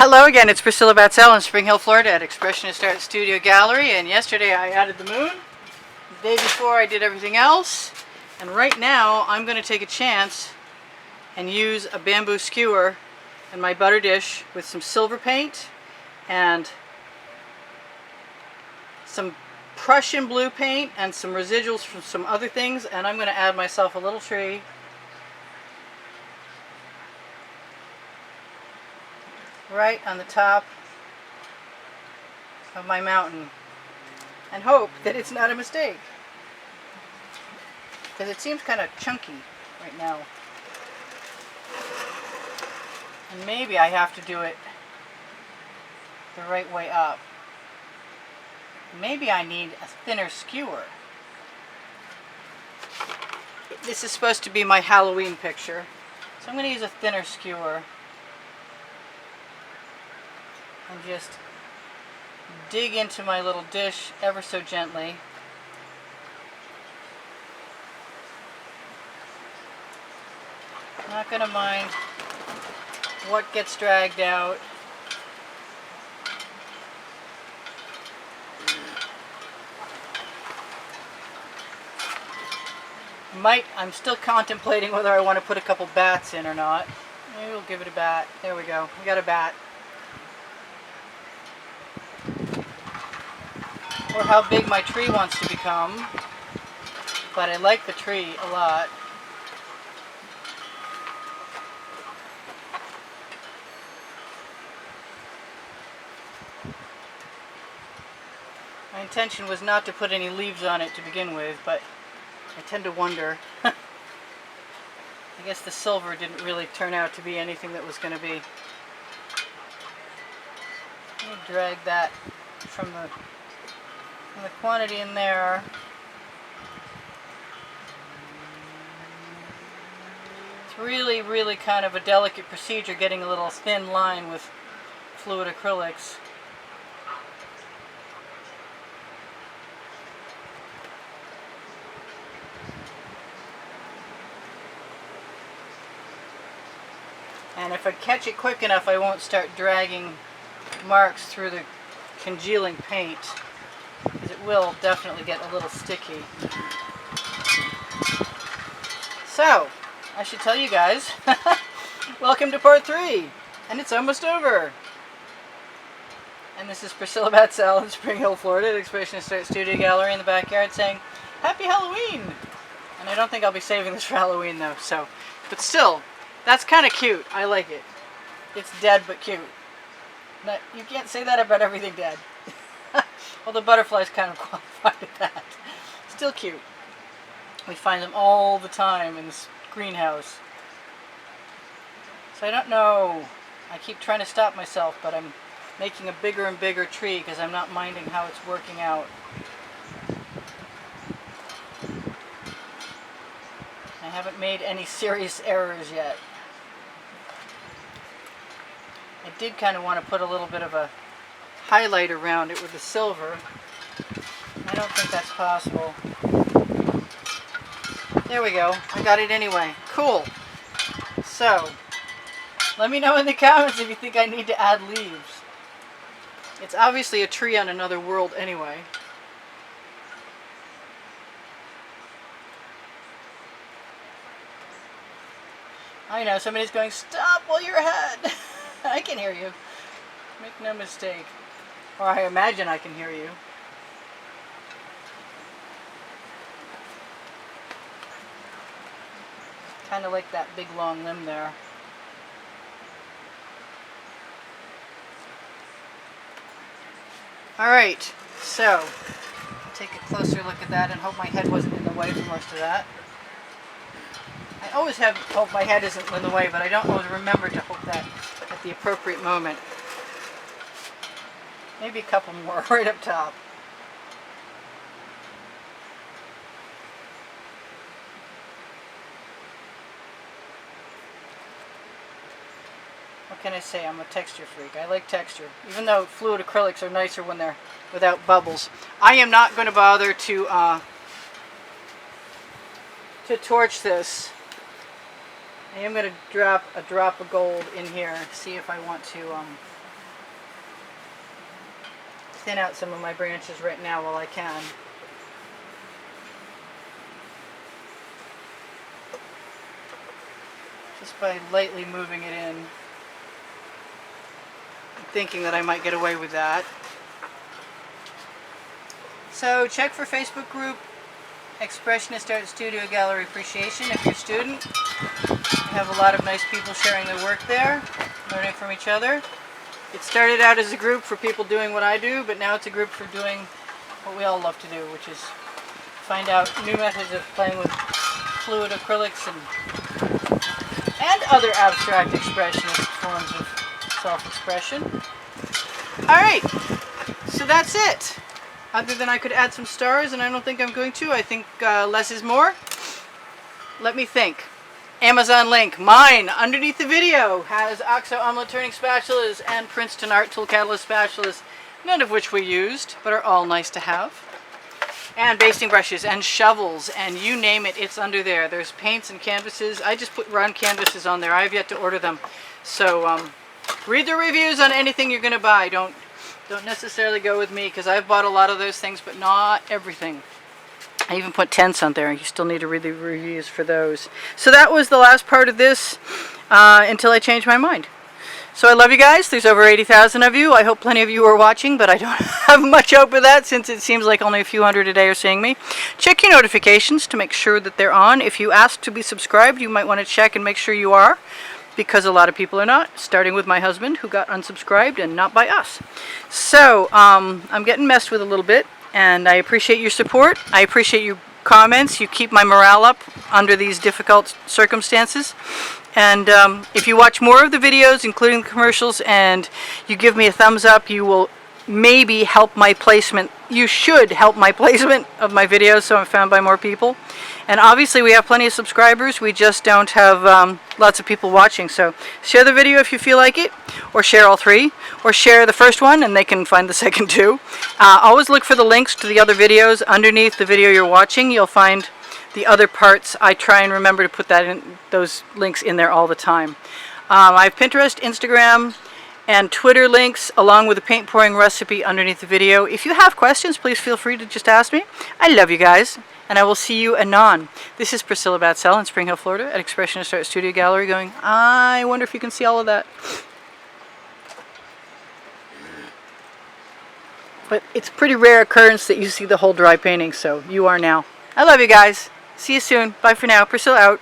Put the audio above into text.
Hello again, it's Priscilla Batzell in Spring Hill, Florida at Expressionist Art Studio Gallery, and yesterday I added the moon. The day before I did everything else, and right now I'm going to take a chance and use a bamboo skewer in my butter dish with some silver paint and some Prussian blue paint and some residuals from some other things, and I'm going to add myself a little tree. Right on the top of my mountain, and hope that it's not a mistake, because it seems kind of chunky right now, and maybe I have to do it the right way up. Maybe I need a thinner skewer. This is supposed to be my Halloween picture, so I'm going to use a thinner skewer and just dig into my little dish ever so gently. Not going to mind what gets dragged out. I'm still contemplating whether I want to put a couple bats in or not. Maybe we'll give it a bat. There we go. We got a bat. Or how big my tree wants to become. But I like the tree a lot. My intention was not to put any leaves on it to begin with, but I tend to wonder. I guess the silver didn't really turn out to be anything that was going to be. Let me drag that from the quantity in there. It's really, really kind of a delicate procedure getting a little thin line with fluid acrylics. And if I catch it quick enough, I won't start dragging marks through the congealing paint, because it will definitely get a little sticky. So, I should tell you guys, welcome to part 3, and it's almost over. And this is Priscilla Batzell in Spring Hill, Florida at Expressionist Art Studio Gallery in the backyard saying, Happy Halloween! And I don't think I'll be saving this for Halloween though, so, but still, that's kind of cute. I like it. It's dead but cute. Now, you can't say that about everything dead. Well, the butterflies kind of qualify with that. Still cute. We find them all the time in this greenhouse. So I don't know. I keep trying to stop myself, but I'm making a bigger and bigger tree because I'm not minding how it's working out. I haven't made any serious errors yet. I did kind of want to put a little bit of a highlight around it with the silver. I don't think that's possible. There we go. I got it anyway. Cool. So, let me know in the comments if you think I need to add leaves. It's obviously a tree on another world anyway. I know, somebody's going, stop while you're ahead. I can hear you. Make no mistake. Or I imagine I can hear you. Kind of like that big long limb there. Alright, so take a closer look at that and hope my head wasn't in the way for most of that. I always hope my head isn't in the way, but I don't always remember to hope that at the appropriate moment. Maybe a couple more right up top. What can I say? I'm a texture freak. I like texture. Even though fluid acrylics are nicer when they're without bubbles. I am not going to bother to torch this. I am going to drop a drop of gold in here, see if I want to thin out some of my branches right now while I can. Just by lightly moving it in. I'm thinking that I might get away with that. So check for Facebook group, Expressionist Art Studio Gallery Appreciation if you're a student. We have a lot of nice people sharing their work there, learning from each other. It started out as a group for people doing what I do, but now it's a group for doing what we all love to do, which is find out new methods of playing with fluid acrylics and other abstract expressionist forms of self-expression. Alright, so that's it. Other than I could add some stars, and I don't think I'm going to. I think less is more. Let me think. Amazon link. Mine, underneath the video, has OXO omelet turning spatulas and Princeton Art Tool Catalyst spatulas, none of which we used, but are all nice to have. And basting brushes and shovels, and you name it, it's under there. There's paints and canvases. I just put round canvases on there. I have yet to order them. So read the reviews on anything you're going to buy. Don't necessarily go with me, because I've bought a lot of those things, but not everything. I even put tents on there. You still need to read the reviews for those. So that was the last part of this until I changed my mind. So I love you guys. There's over 80,000 of you. I hope plenty of you are watching, but I don't have much hope of that since it seems like only a few hundred a day are seeing me. Check your notifications to make sure that they're on. If you asked to be subscribed, you might want to check and make sure you are, because a lot of people are not, starting with my husband, who got unsubscribed, and not by us. So I'm getting messed with a little bit, and I appreciate your support. I appreciate your comments. You keep my morale up under these difficult circumstances. And if you watch more of the videos, including the commercials, and you give me a thumbs up, you will maybe help my placement. You should help my placement of my videos so I'm found by more people. And obviously we have plenty of subscribers, we just don't have lots of people watching. So share the video if you feel like it, or share all three, or share the first one and they can find the second two. Always look for the links to the other videos. Underneath the video you're watching, you'll find the other parts. I try and remember to put that in, those links in there all the time. I have Pinterest, Instagram, and Twitter links, along with a paint pouring recipe underneath the video. If you have questions, please feel free to just ask me. I love you guys, and I will see you anon. This is Priscilla Batzell in Spring Hill, Florida, at Expressionist Art Studio Gallery, going, I wonder if you can see all of that. But it's a pretty rare occurrence that you see the whole dry painting, so you are now. I love you guys. See you soon. Bye for now. Priscilla out.